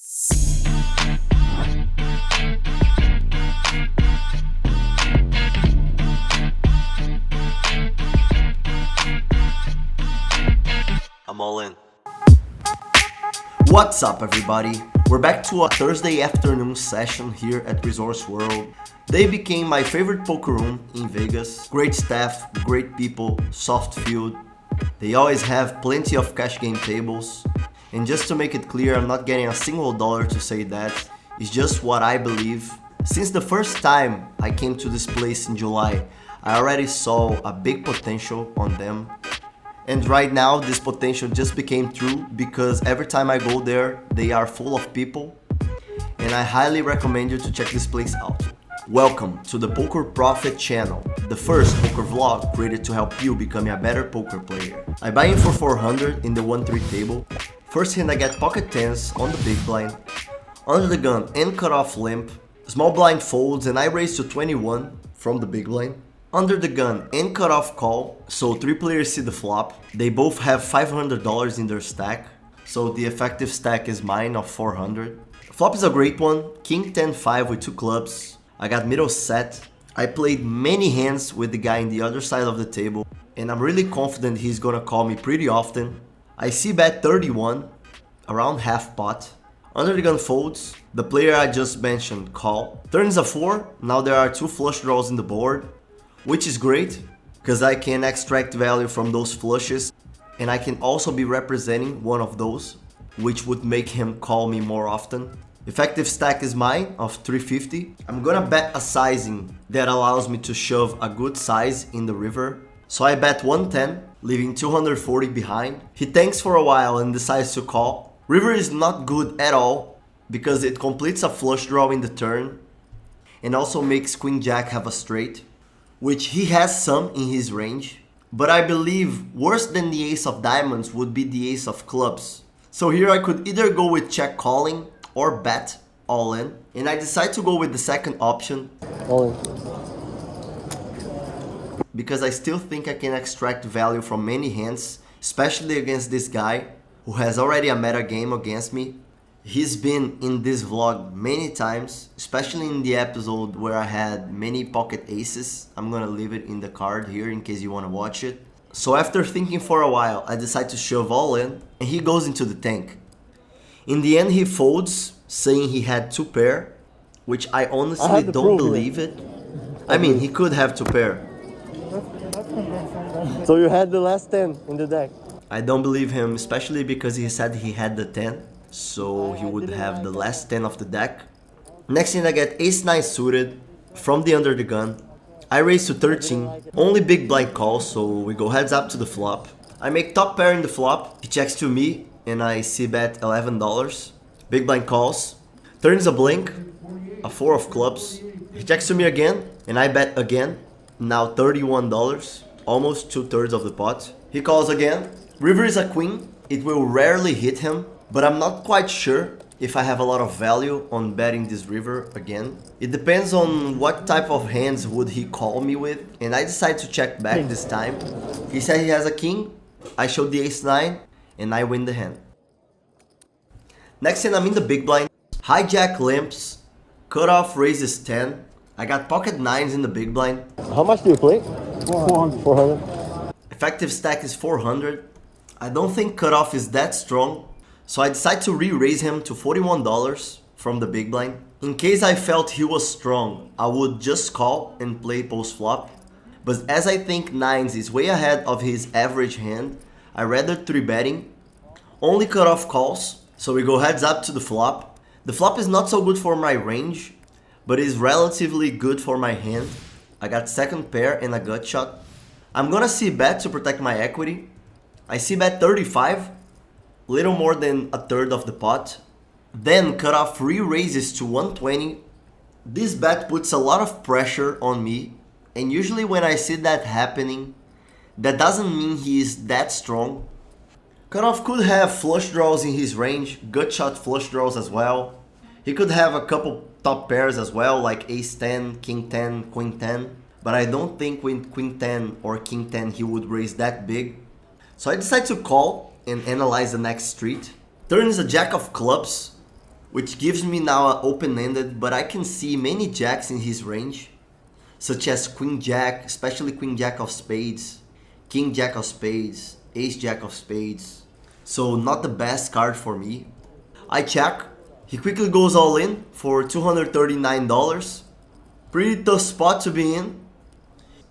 I'm all in. What's up, everybody? We're back to a Thursday afternoon session here at Resorts World. They became my favorite poker room in Vegas. Great staff, great people, soft field. They always have plenty of cash game tables. And just to make it clear, I'm not getting a single dollar to say that. It's just what I believe. Since the first time I came to this place in July, I already saw a big potential on them. And right now, this potential just became true because every time I go there, they are full of people. And I highly recommend you to check this place out. Welcome to the Poker Profit channel, the first poker vlog created to help you become a better poker player. I buy in for 400 in the 1-3 table. First hand I get pocket 10s on the big blind. Under the gun and cutoff limp. Small blind folds and I raise to 21 from the big blind. Under the gun and cutoff call, so 3 players see the flop. They both have $500 in their stack, so the effective stack is mine of 400. Flop is a great one, king 10-5 with 2 clubs. I got middle set. I played many hands with the guy in the other side of the table, and I'm really confident he's gonna call me pretty often. I see bet 31, around half pot. Under the gun folds, the player I just mentioned call. Turns a 4, now there are 2 flush draws in the board. Which is great, because I can extract value from those flushes, and I can also be representing one of those, which would make him call me more often. Effective stack is mine of 350. I'm gonna bet a sizing that allows me to shove a good size in the river. So I bet 110, leaving 240 behind. He thinks for a while and decides to call. River is not good at all, because it completes a flush draw in the turn, and also makes Queen Jack have a straight, which he has some in his range, but I believe worse than the ace of diamonds would be the ace of clubs. So here I could either go with check calling or bet all in, and I decide to go with the second option. All in. Because I still think I can extract value from many hands, especially against this guy who has already a meta game against me. He's been in this vlog many times, especially in the episode where I had many pocket aces. I'm gonna leave it in the card here in case you wanna watch it. So after thinking for a while, I decide to shove all in, and he goes into the tank. In the end he folds, saying he had 2 pair, which I honestly don't believe it. I mean, he could have 2 pair. So you had the last 10 in the deck? I don't believe him, especially because he said he had the 10. So he would have the last 10 of the deck. Next thing I get ace-9 suited from the under the gun. I raise to 13, only big blind calls, so we go heads up to the flop. I make top pair in the flop, he checks to me, and I see bet $11. Big blind calls, turns a blink, a 4 of clubs. He checks to me again, and I bet again, now $31, almost 2/3 of the pot. He calls again, river is a queen, it will rarely hit him. But I'm not quite sure if I have a lot of value on betting this river again. It depends on what type of hands would he call me with, and I decide to check back this time. He said he has a king, I show the ace-9, and I win the hand. Next hand I'm in the big blind, hijack limps, cutoff raises 10. I got pocket 9s in the big blind. How much do you play? 400. Effective stack is 400. I don't think cutoff is that strong. So I decide to re-raise him to $41 from the big blind. In case I felt he was strong, I would just call and play post-flop. But as I think 9s is way ahead of his average hand, I rather 3-betting. Only cutoff calls, so we go heads up to the flop. The flop is not so good for my range, but is relatively good for my hand. I got second pair and a gut shot. I'm gonna see bet to protect my equity. I see bet 35. Little more than 1/3 of the pot. Then cutoff re-raises to 120. This bet puts a lot of pressure on me, and usually when I see that happening, that doesn't mean he is that strong. Cutoff could have flush draws in his range, gut shot flush draws as well. He could have a couple top pairs as well, like ace 10, king 10, queen 10. But I don't think with queen 10 or king 10 he would raise that big. So I decide to call and analyze the next street. Turn is a jack of clubs. which gives me now an open-ended, but I can see many jacks in his range, such as Queen Jack, especially Queen Jack of spades, King Jack of spades, Ace Jack of spades. So not the best card for me. I check. He quickly goes all in for $239. Pretty tough spot to be in.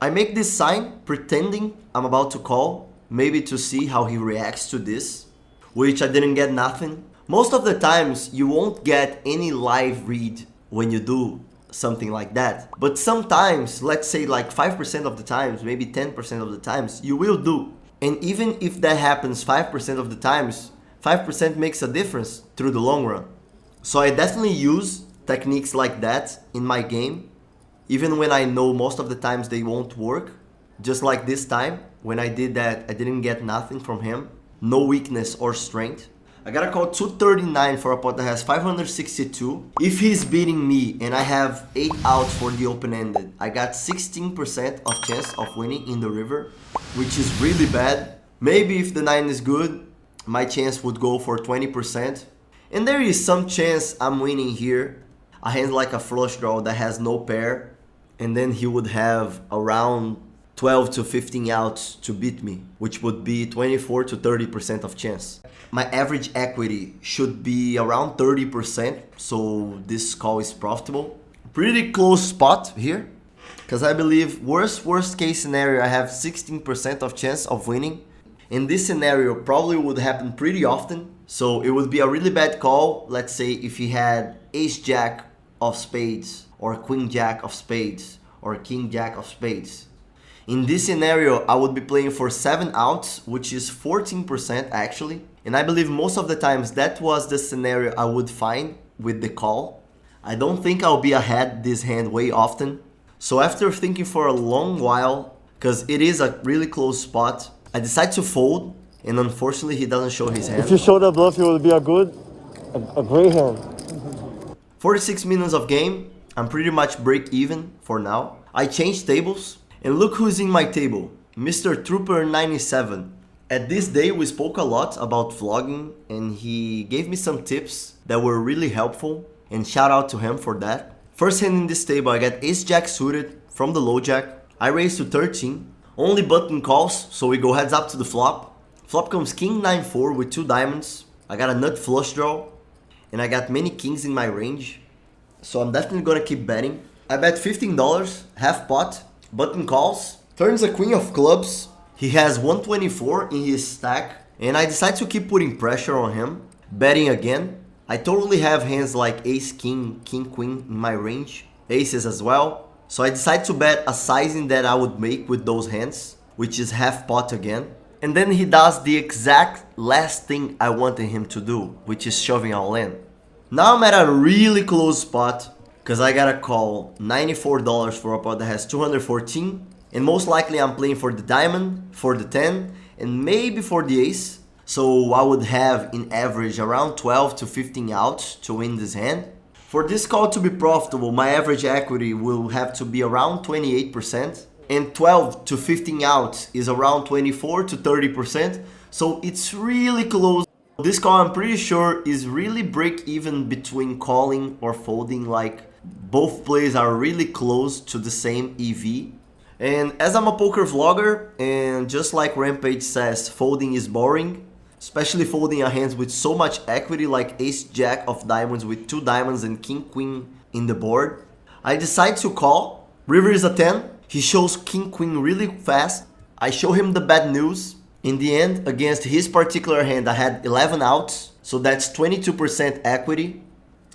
I make this sign pretending I'm about to call, maybe to see how he reacts to this, which I didn't get nothing. Most of the times you won't get any live read when you do something like that. But sometimes, let's say like 5% of the times, maybe 10% of the times, you will do. And even if that happens 5% of the times, 5% makes a difference through the long run. So I definitely use techniques like that in my game, even when I know most of the times they won't work. Just like this time, when I did that, I didn't get nothing from him. No weakness or strength. I gotta call 239 for a pot that has 562. If he's beating me and I have 8 outs for the open-ended, I got 16% of chance of winning in the river, which is really bad. Maybe if the 9 is good, my chance would go for 20%. And there is some chance I'm winning here. A hand like a flush draw that has no pair, and then he would have around 12 to 15 outs to beat me, which would be 24 to 30% of chance. My average equity should be around 30%, so this call is profitable. Pretty close spot here, because I believe worst case scenario I have 16% of chance of winning. And this scenario probably would happen pretty often, so it would be a really bad call. Let's say if he had Ace Jack of spades, or Queen Jack of spades, or King Jack of spades. In this scenario, I would be playing for 7 outs, which is 14% actually. And I believe most of the times that was the scenario I would find with the call. I don't think I'll be ahead this hand way often. So after thinking for a long while, because it is a really close spot, I decide to fold, and unfortunately he doesn't show his hand. If you show the bluff, it would be a great hand. 46 minutes of game, I'm pretty much break even for now. I changed tables, and look who's in my table, Mr. Trooper 97. At this day we spoke a lot about vlogging, and he gave me some tips that were really helpful, and shout out to him for that. First hand in this table I got Ace Jack suited from the low jack. I raised to 13, only button calls, so we go heads up to the flop. Flop comes King 9-4 with 2 diamonds. I got a nut flush draw, and I got many kings in my range, so I'm definitely gonna keep betting. I bet $15, half pot, button calls, turns a queen of clubs. He has 124 in his stack, and I decide to keep putting pressure on him, betting again. I totally have hands like ace king, king queen in my range, aces as well. So I decide to bet a sizing that I would make with those hands, which is half pot again. And then he does the exact last thing I wanted him to do, which is shoving all in. Now I'm at a really close spot, because I gotta call $94 for a pot that has 214. And most likely I'm playing for the diamond, for the 10, and maybe for the ace. So I would have in average around 12 to 15 outs to win this hand. For this call to be profitable, my average equity will have to be around 28. And 12 to 15 outs is around 24 to 30%. So it's really close. This call I'm pretty sure is really break even between calling or folding, like both plays are really close to the same EV. And as I'm a poker vlogger, and just like Rampage says, folding is boring, especially folding a hand with so much equity like Ace Jack of diamonds with 2 diamonds and King Queen in the board. I decide to call. River is a 10. He shows King Queen really fast. I show him the bad news. In the end, against his particular hand, I had 11 outs, so that's 22% equity.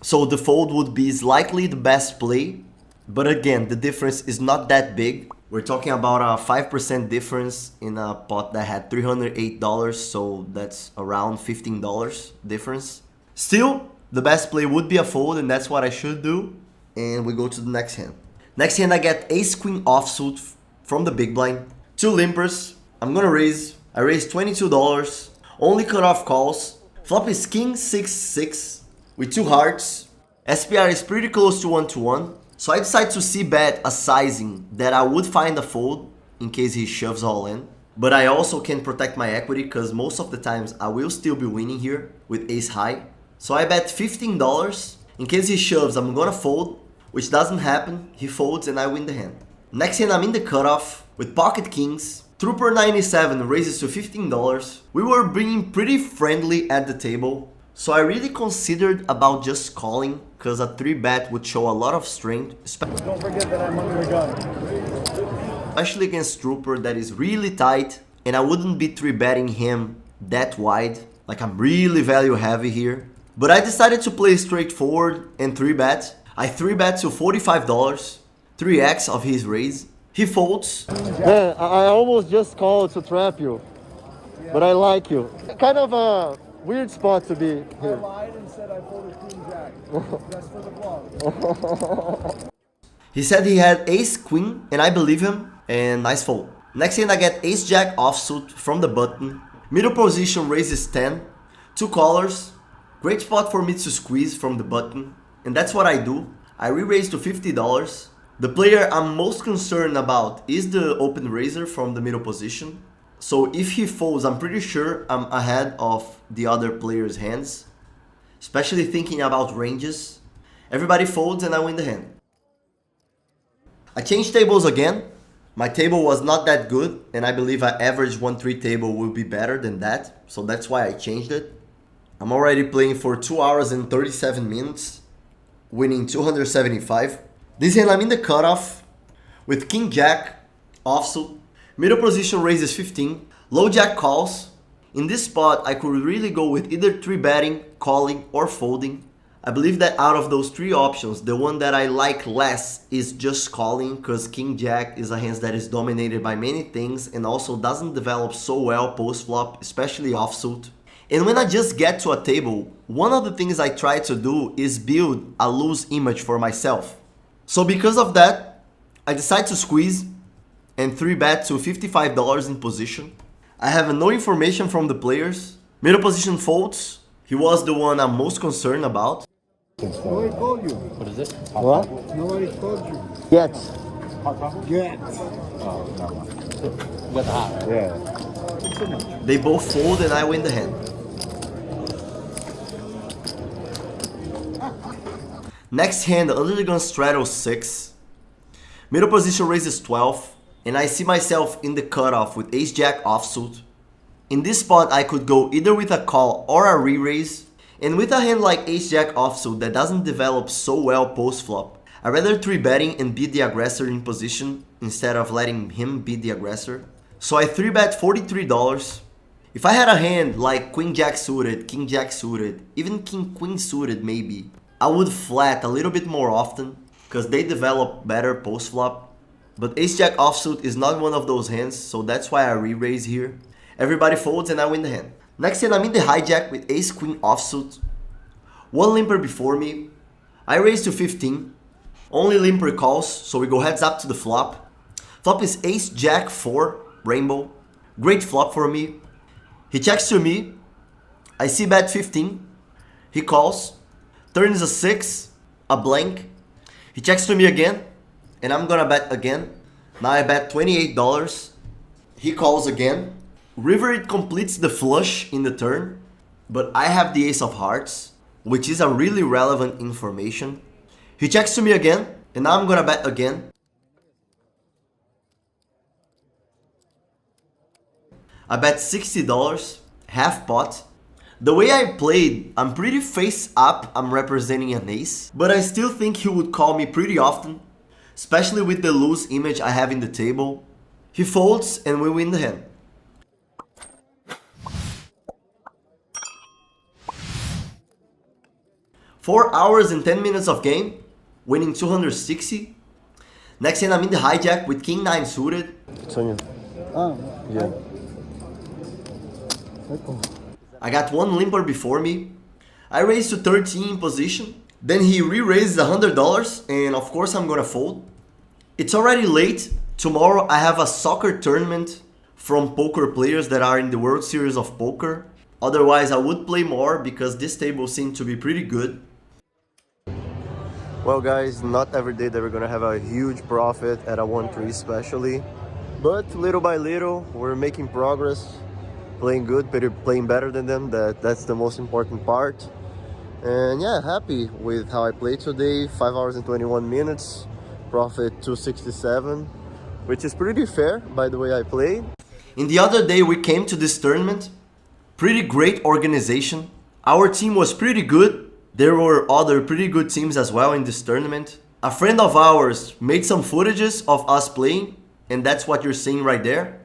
So the fold would be slightly the best play, but again, the difference is not that big. We're talking about a 5% difference in a pot that had $308, so that's around $15 difference. Still, the best play would be a fold, and that's what I should do. And we go to the next hand. Next hand, I get Ace Queen offsuit from the big blind. 2 limpers. I'm gonna raise. I raised $22. Only cutoff calls. Flop is King 6-6 with 2 hearts. SPR is pretty close to 1-1. So I decide to c-bet a sizing that I would find a fold in case he shoves all in. But I also can protect my equity because most of the times I will still be winning here with ace high. So I bet $15. In case he shoves, I'm gonna fold, which doesn't happen. He folds and I win the hand. Next hand, I'm in the cutoff with pocket kings. Trooper 97 raises to $15. We were being pretty friendly at the table, so I really considered about just calling, cause a 3-bet would show a lot of strength. Don't forget that I'm under the gun. Especially against Trooper that is really tight, and I wouldn't be 3-betting him that wide. Like, I'm really value heavy here. But I decided to play straightforward and 3-bet. I 3-bet to $45, 3x of his raise. He folds. Man, I almost just called to trap you, but I like you. Kind of a weird spot to be here. I lied and said I folded Queen Jack. Just for the vlog. He said he had ace queen, and I believe him, and nice fold. Next hand I get ace jack offsuit from the button. Middle position raises 10, 2 callers. Great spot for me to squeeze from the button, and that's what I do. I re-raise to $50. The player I'm most concerned about is the open raiser from the middle position. So if he folds, I'm pretty sure I'm ahead of the other player's hands, especially thinking about ranges. Everybody folds and I win the hand. I changed tables again. My table was not that good, and I believe an average 1-3 table will be better than that, so that's why I changed it. I'm already playing for 2 hours and 37 minutes, winning 275. This hand I'm in the cutoff with King Jack offsuit. Middle position raises 15. Low Jack calls. In this spot, I could really go with either 3-betting, calling, or folding. I believe that out of those 3 options, the one that I like less is just calling, because King Jack is a hand that is dominated by many things and also doesn't develop so well post-flop, especially offsuit. And when I just get to a table, one of the things I try to do is build a loose image for myself. So because of that, I decide to squeeze and 3-bet to $55 in position. I have no information from the players. Middle position folds. He was the one I'm most concerned about. Nobody told you. What is this? What? Nobody told you. Get. Get. With hot, right? Yeah. They both fold and I win the hand. Next hand, under the gun straddles 6. Middle position raises 12. And I see myself in the cutoff with ace jack offsuit. In this spot, I could go either with a call or a re-raise. And with a hand like ace jack offsuit that doesn't develop so well post-flop, I'd rather 3-betting and beat the aggressor in position instead of letting him beat the aggressor. So I 3-bet $43. If I had a hand like queen jack suited, king jack suited, even king queen suited maybe, I would flat a little bit more often because they develop better post-flop. But ace jack offsuit is not one of those hands, so that's why I re-raise here. Everybody folds and I win the hand. Next hand I'm in the hijack with ace queen offsuit. One limper before me. I raise to 15. Only limper calls, so we go heads up to the flop. Flop is ace jack 4 rainbow. Great flop for me. He checks to me. I see bet 15. He calls. Turn is a 6, a blank. He checks to me again, and I'm gonna bet again. Now I bet $28. He calls again. River it completes the flush in the turn, but I have the ace of hearts, which is a really relevant information. He checks to me again, and now I'm gonna bet again. I bet $60, half pot. The way I played, I'm pretty face up, I'm representing an ace, but I still think he would call me pretty often, especially with the loose image I have in the table. He folds and we win the hand. Four hours and 10 minutes of game, winning 260. Next hand I'm in the hijack with king 9 suited. It's on you. Yeah. I got one limper before me. I raised to 13 in position. Then he re-raises $100 and of course I'm gonna fold. It's already late. Tomorrow I have a soccer tournament from poker players that are in the World Series of Poker. Otherwise I would play more because this table seemed to be pretty good. Well guys, not every day that we're gonna have a huge profit at a 1-3 especially. But little by little we're making progress. Playing good, playing better than them, that's the most important part. And yeah, happy with how I played today. 5 hours and 21 minutes, profit 267, which is pretty fair by the way I played. And the other day we came to this tournament, pretty great organization. Our team was pretty good. There were other pretty good teams as well in this tournament. A friend of ours made some footages of us playing, and that's what you're seeing right there.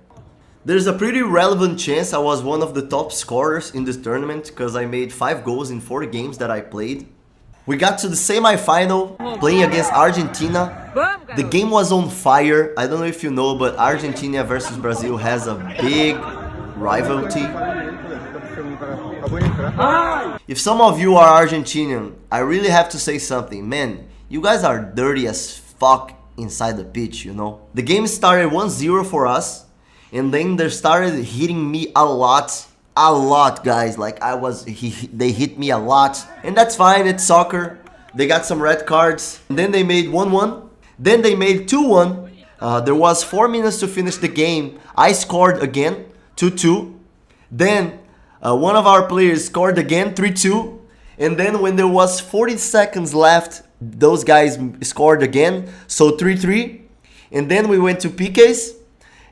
There's a pretty relevant chance I was one of the top scorers in this tournament because I made 5 goals in 4 games that I played. We got to the semi-final playing against Argentina. The game was on fire. I don't know if you know, but Argentina versus Brazil has a big rivalry. If some of you are Argentinian, I really have to say something. Man, you guys are dirty as fuck inside the pitch, you know. The game started 1-0 for us, and then they started hitting me a lot, guys. Like they hit me a lot, and that's fine. It's soccer. They got some red cards, and then they made 1-1. Then they made 2-1. There was 4 minutes to finish the game. I scored again, 2-2. Then one of our players scored again, 3-2. And then when there was 40 seconds left, those guys scored again, so 3-3. And then we went to PKs,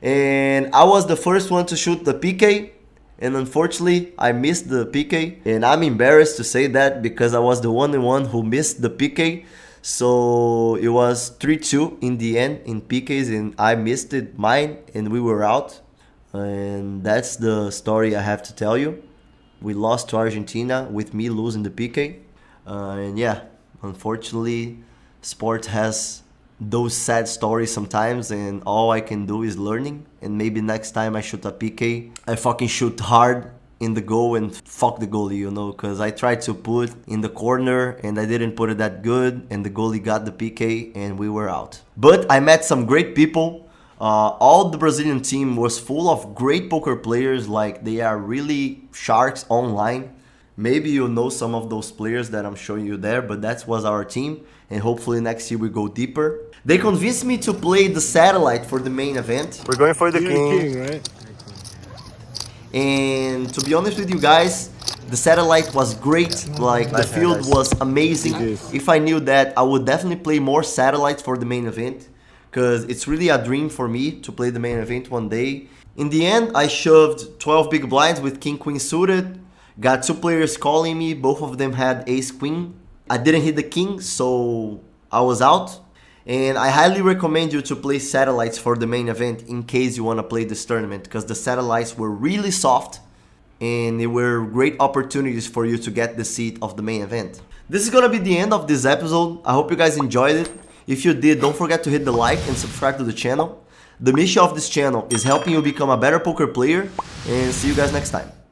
and I was the first one to shoot the PK, and unfortunately I missed the PK, and I'm embarrassed to say that because I was the only one who missed the PK. So it was 3-2 in the end in PKs, and I missed it mine, and we were out. And that's the story I have to tell you. We lost to Argentina with me losing the PK, and yeah, unfortunately sport has those sad stories sometimes, and all I can do is learning. And maybe next time I shoot a PK, I fucking shoot hard in the goal and fuck the goalie, you know, because I tried to put in the corner and I didn't put it that good, and the goalie got the PK and we were out. But I met some great people. All the Brazilian team was full of great poker players. Like, they are really sharks online. Maybe you know some of those players that I'm showing you there, but that was our team, and hopefully next year we go deeper. They convinced me to play the satellite for the main event. We're going for the king. King, right? And to be honest with you guys, the satellite was great. Like, the field was amazing. If I knew that, I would definitely play more satellites for the main event, because it's really a dream for me to play the main event one day. In the end, I shoved 12 big blinds with king queen suited. Got 2 players calling me, both of them had ace queen. I didn't hit the king, so I was out. And I highly recommend you to play satellites for the main event in case you want to play this tournament, because the satellites were really soft and they were great opportunities for you to get the seat of the main event. This is gonna be the end of this episode. I hope you guys enjoyed it. If you did, don't forget to hit the like and subscribe to the channel. The mission of this channel is helping you become a better poker player, and see you guys next time.